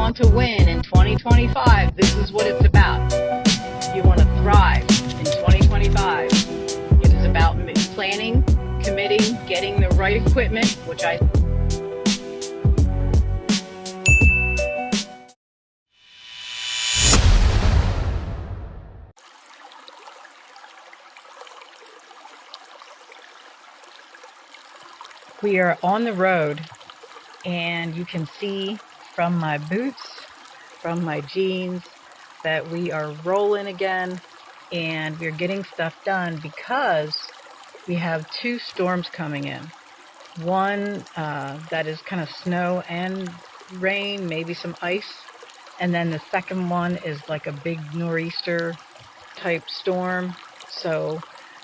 want to win in 2025, this is what it's about. If you want to thrive in 2025, it is about planning, committing, getting the right equipment, which I We are on the road, and you can see from my boots, from my jeans, that we are rolling again, and we're getting stuff done because we have two storms coming in. One that is kind of snow and rain, maybe some ice, and then the second one is like a big nor'easter type storm. So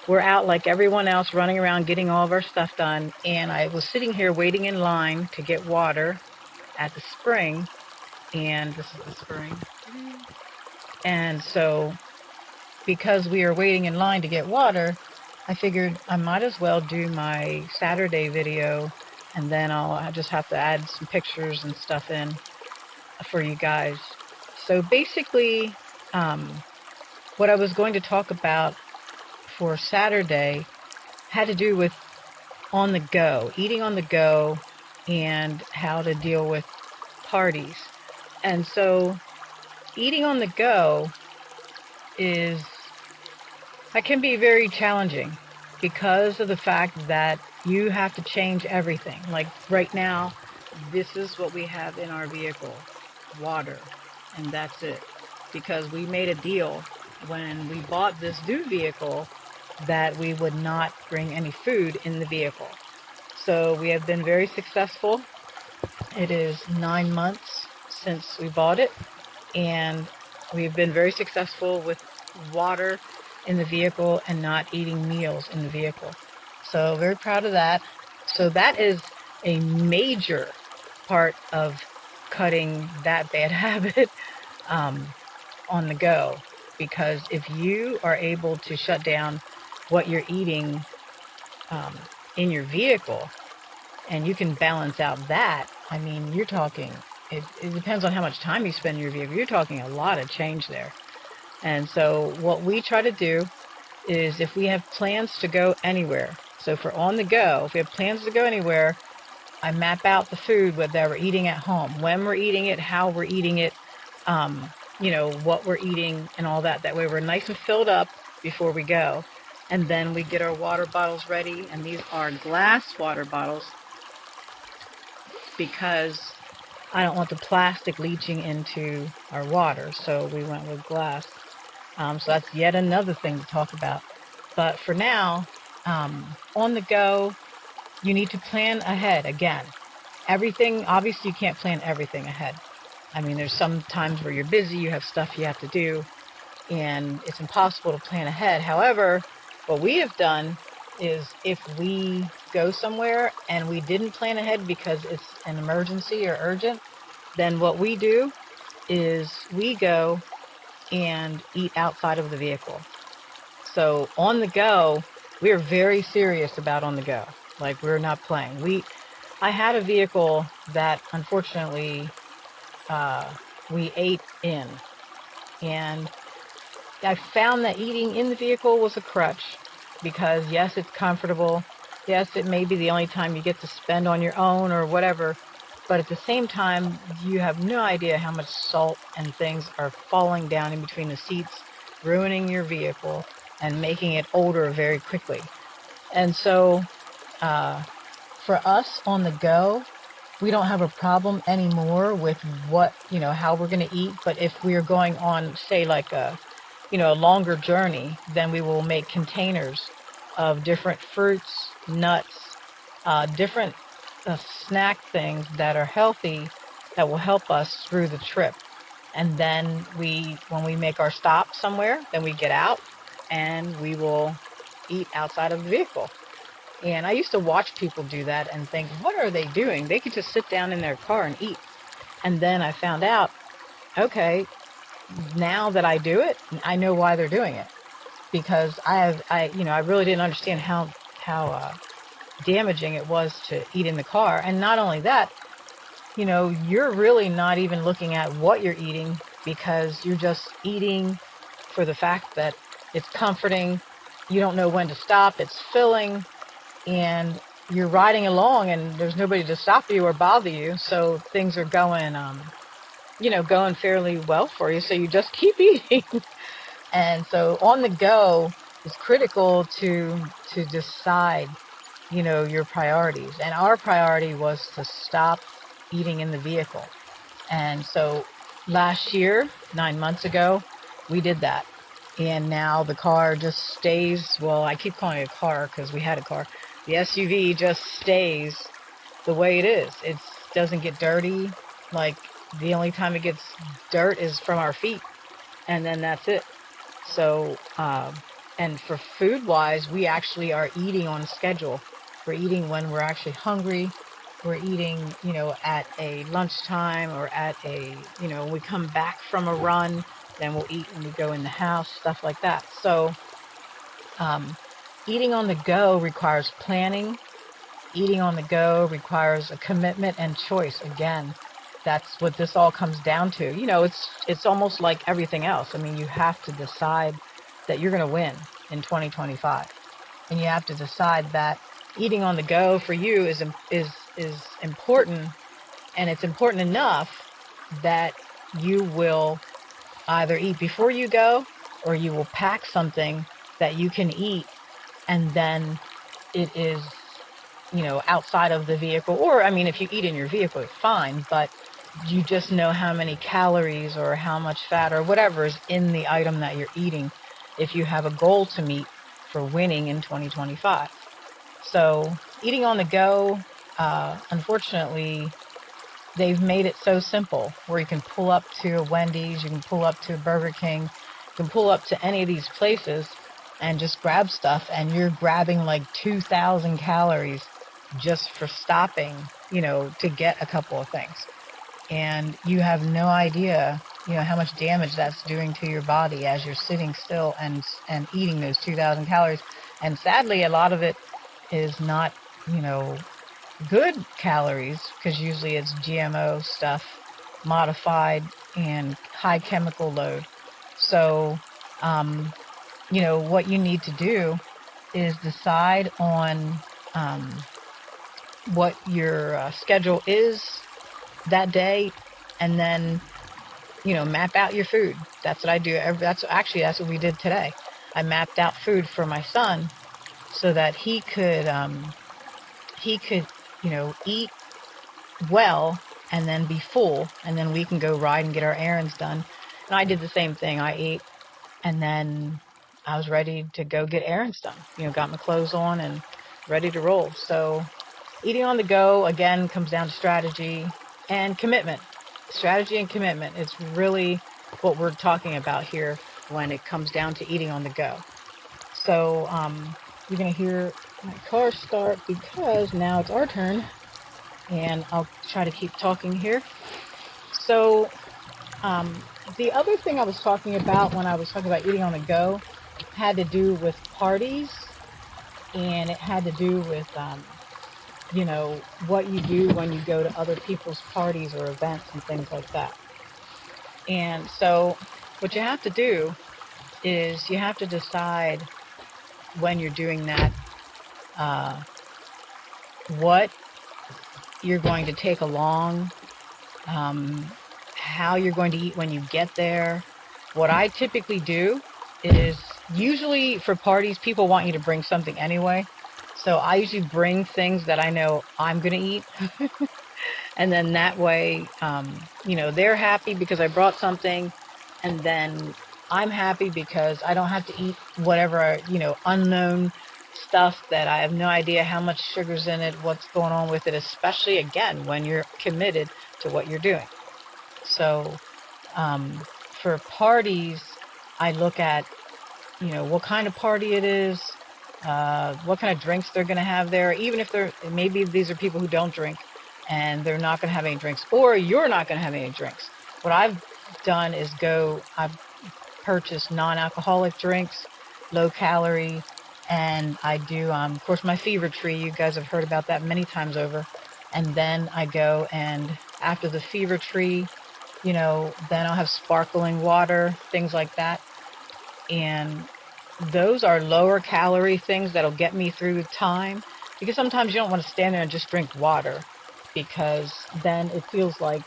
we're out like everyone else, running around getting all of our stuff done, and I was sitting here waiting in line to get water at the spring, and this is the spring. And so because we are waiting in line to get water, I figured I might as well do my Saturday video, and then I just have to add some pictures and stuff in for you guys. So basically, what I was going to talk about for Saturday had to do with on the go, eating on the go, and how to deal with parties. And so eating on the go can be very challenging because of the fact that you have to change everything. Like right now, this is what we have in our vehicle, water, and that's it. Because we made a deal when we bought this new vehicle that we would not bring any food in the vehicle. So we have been very successful. It is 9 months since we bought it, and we've been very successful with water in the vehicle and not eating meals in the vehicle. So very proud of that. So that is a major part of cutting that bad habit on the go, because if you are able to shut down what you're eating in your vehicle, and you can balance out that, I mean, you're talking, it depends on how much time you spend in your vehicle, you're talking a lot of change there. And so what we try to do is, if we have plans to go anywhere, so for on the go, if we have plans to go anywhere, I map out the food that we're eating at home, when we're eating it, how we're eating it, what we're eating and all that. That way we're nice and filled up before we go. And then we get our water bottles ready, and these are glass water bottles because I don't want the plastic leaching into our water, so we went with glass. So that's yet another thing to talk about. But for now, on the go, you need to plan ahead. Again, everything, obviously you can't plan everything ahead. I mean, there's some times where you're busy, you have stuff you have to do, and it's impossible to plan ahead. However, what we have done is, if we go somewhere and we didn't plan ahead because it's an emergency or urgent, then what we do is we go and eat outside of the vehicle. So on the go, we are very serious about on the go. Like, we're not playing. I had a vehicle that unfortunately we ate in, and I found that eating in the vehicle was a crutch, because yes, it's comfortable. Yes, it may be the only time you get to spend on your own or whatever, but at the same time, you have no idea how much salt and things are falling down in between the seats, ruining your vehicle and making it older very quickly. And so for us on the go, we don't have a problem anymore with how we're going to eat. But if we're going on, say, like a longer journey, then we will make containers of different fruits, nuts, different snack things that are healthy, that will help us through the trip. And then when we make our stop somewhere, then we get out and we will eat outside of the vehicle. And I used to watch people do that and think, what are they doing? They could just sit down in their car and eat. And then I found out, okay, now that I do it, I know why they're doing it. Because I really didn't understand how damaging it was to eat in the car. And not only that, you're really not even looking at what you're eating, because you're just eating for the fact that it's comforting. You don't know when to stop. It's filling, and you're riding along, and there's nobody to stop you or bother you. So things are going fairly well for you. So you just keep eating. And so on the go is critical to decide, your priorities. And our priority was to stop eating in the vehicle. And so last year, 9 months ago, we did that. And now the car just stays, well, I keep calling it a car because we had a car. The SUV just stays the way it is. It doesn't get dirty. Like, the only time it gets dirt is from our feet, and then that's it. So, and for food wise, we actually are eating on schedule. We're eating when we're actually hungry. We're eating, at a lunchtime, or when we come back from a run, then we'll eat when we go in the house, stuff like that. So, um, eating on the go requires planning. Eating on the go requires a commitment and choice. Again, that's what this all comes down to. It's almost like everything else. I mean, you have to decide that you're going to win in 2025, and you have to decide that eating on the go for you is important, and it's important enough that you will either eat before you go, or you will pack something that you can eat, and then it is outside of the vehicle. Or, I mean, if you eat in your vehicle, it's fine, but you just know how many calories or how much fat or whatever is in the item that you're eating, if you have a goal to meet for winning in 2025. So, eating on the go, unfortunately, they've made it so simple where you can pull up to a Wendy's, you can pull up to a Burger King, you can pull up to any of these places and just grab stuff, and you're grabbing like 2,000 calories just for stopping, to get a couple of things. And you have no idea, how much damage that's doing to your body as you're sitting still and eating those 2,000 calories. And sadly, a lot of it is not, you know, good calories, because usually it's GMO stuff, modified, and high chemical load. So, um, what you need to do is decide on um, what your schedule is that day, and then map out your food. That's what I do. That's what we did today. I mapped out food for my son so that he could eat well, and then be full, and then we can go ride and get our errands done. And I did the same thing. I ate, and then I was ready to go get errands done. Got my clothes on and ready to roll. So eating on the go, again, comes down to strategy and commitment. Strategy and commitment is really what we're talking about here when it comes down to eating on the go. So you're going to hear my car start because now it's our turn, and I'll try to keep talking here. So um, the other thing I was talking about when I was talking about eating on the go had to do with parties, and it had to do with what you do when you go to other people's parties or events and things like that. And so what you have to do is you have to decide when you're doing that, uh, what you're going to take along, um, how you're going to eat when you get there. What I typically do is, usually for parties, people want you to bring something anyway. So I usually bring things that I know I'm going to eat. And then that way, they're happy because I brought something. And then I'm happy because I don't have to eat whatever, unknown stuff that I have no idea how much sugar's in it, what's going on with it, especially, again, when you're committed to what you're doing. So um, for parties, I look at, what kind of party it is, what kind of drinks they're going to have there, even if maybe these are people who don't drink and they're not going to have any drinks, or you're not going to have any drinks. What I've done is I've purchased non-alcoholic drinks, low calorie, and I do, of course, my fever tree. You guys have heard about that many times over. And then I go and after the fever tree, then I'll have sparkling water, things like that. And those are lower calorie things that'll get me through time, because sometimes you don't want to stand there and just drink water, because then it feels like,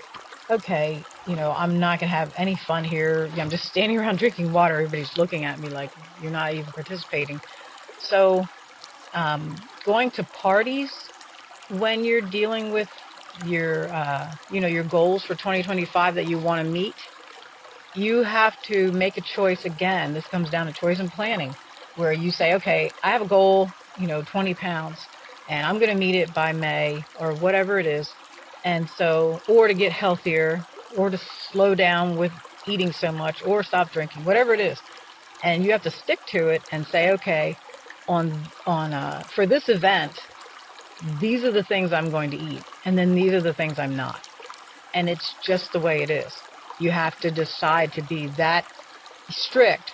okay, I'm not going to have any fun here. I'm just standing around drinking water. Everybody's looking at me like you're not even participating. So going to parties when you're dealing with your goals for 2025 that you want to meet, you have to make a choice again. This comes down to choice and planning, where you say, okay, I have a goal, 20 pounds, and I'm going to meet it by May or whatever it is. And so, or to get healthier, or to slow down with eating so much, or stop drinking, whatever it is. And you have to stick to it and say, okay, for this event, these are the things I'm going to eat, and then these are the things I'm not. And it's just the way it is. You have to decide to be that strict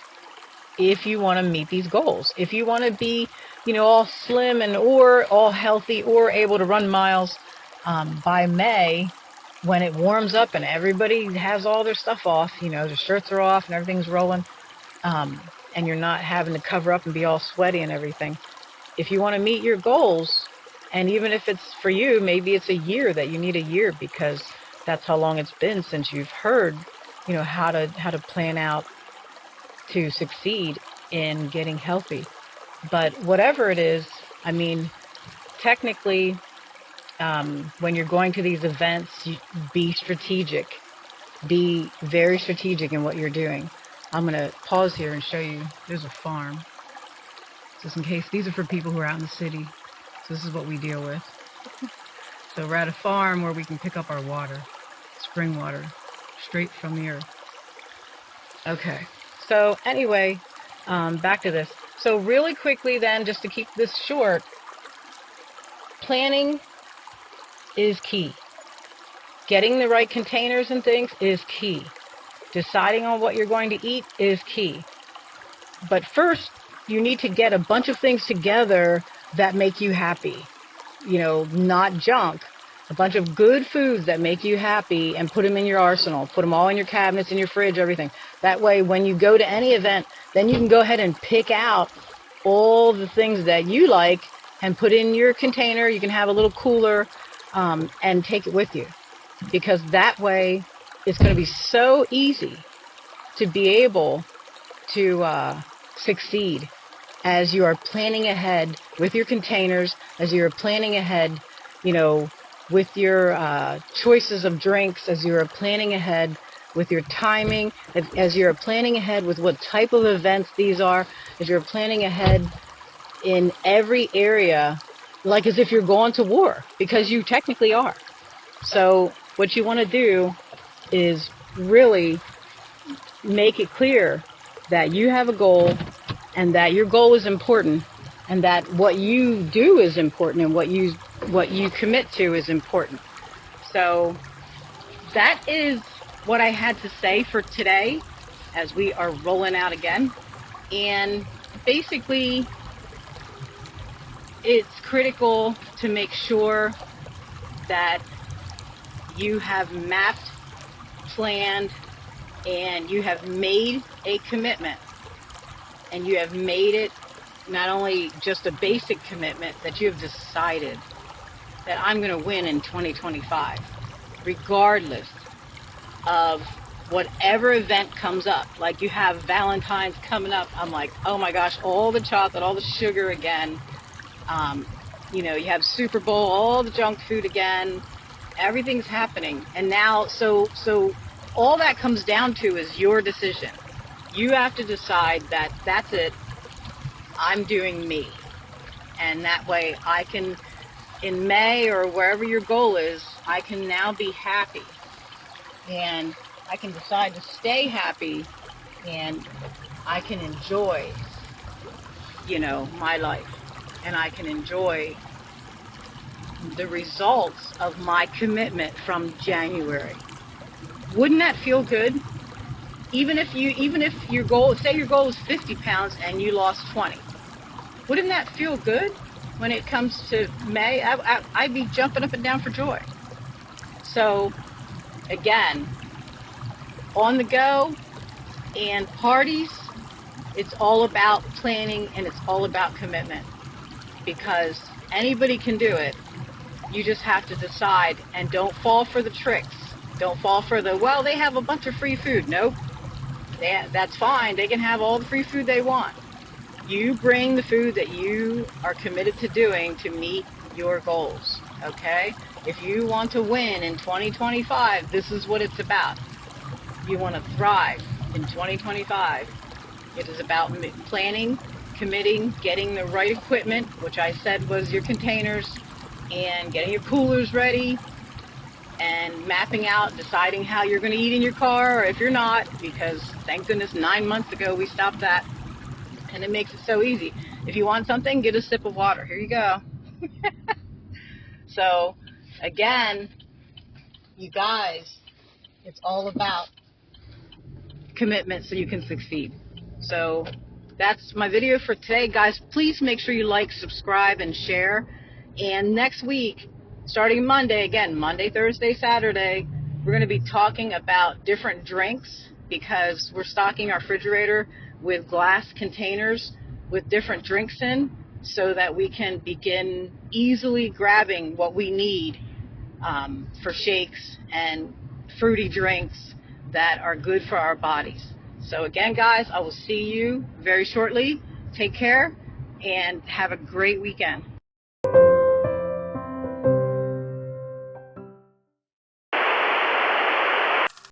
if you want to meet these goals. If you want to be, all slim and or all healthy or able to run miles by May, when it warms up and everybody has all their stuff off, their shirts are off and everything's rolling, and you're not having to cover up and be all sweaty and everything. If you want to meet your goals, and even if it's for you, maybe it's a year that you need a year, because that's how long it's been since you've heard, how to plan out to succeed in getting healthy. But whatever it is, I mean, technically, when you're going to these events, be strategic. Be very strategic in what you're doing. I'm going to pause here and show you. There's a farm. Just in case, these are for people who are out in the city. So this is what we deal with. So we're at a farm where we can pick up our water, spring water, straight from the earth. Okay, so anyway, back to this. So really quickly then, just to keep this short, planning is key. Getting the right containers and things is key. Deciding on what you're going to eat is key. But first, you need to get a bunch of things together that make you happy. Not junk. A bunch of good foods that make you happy, and put them in your arsenal. Put them all in your cabinets, in your fridge, everything. That way, when you go to any event, then you can go ahead and pick out all the things that you like and put in your container. You can have a little cooler and take it with you. Because that way, it's going to be so easy to be able to succeed as you are planning ahead with your containers, as you're planning ahead, with your choices of drinks, as you're planning ahead with your timing, as you're planning ahead with what type of events these are, as you're planning ahead in every area, like as if you're going to war, because you technically are. So what you want to do is really make it clear that you have a goal, and that your goal is important, and that what you do is important, and what you commit to is important. So that is what I had to say for today, as we are rolling out again. And basically, it's critical to make sure that you have mapped, planned, and you have made a commitment. And you have made it not only just a basic commitment, that you have decided that I'm going to win in 2025, regardless of whatever event comes up. Like, you have Valentine's coming up. I'm like, oh my gosh, all the chocolate, all the sugar again. You have Super Bowl, all the junk food again. Everything's happening. And now, so all that comes down to is your decision. You have to decide that that's it. I'm doing me. And that way I can, in May or wherever your goal is, I can now be happy. And I can decide to stay happy, and I can enjoy, my life. And I can enjoy the results of my commitment from January. Wouldn't that feel good? Even if your goal, say your goal is 50 pounds and you lost 20. Wouldn't that feel good when it comes to May? I'd be jumping up and down for joy. So again, on the go and parties, it's all about planning and it's all about commitment, because anybody can do it. You just have to decide, and don't fall for the tricks. Don't fall for the, well, they have a bunch of free food. Nope. That's fine. They can have all the free food they want. You bring the food that you are committed to doing to meet your goals, okay? If you want to win in 2025, this is what it's about. You want to thrive in 2025. It is about planning, committing, getting the right equipment, which I said was your containers, and getting your coolers ready, and mapping out, deciding how you're going to eat in your car, or if you're not, because thank goodness 9 months ago we stopped that, and it makes it so easy. If you want something, get a sip of water. Here you go. So, again, you guys, it's all about commitment so you can succeed. So that's my video for today, guys. Please make sure you like, subscribe, and share. And next week, starting Monday, again, Monday, Thursday, Saturday, we're going to be talking about different drinks, because we're stocking our refrigerator with glass containers with different drinks in, so that we can begin easily grabbing what we need for shakes and fruity drinks that are good for our bodies. So again, guys, I will see you very shortly. Take care and have a great weekend.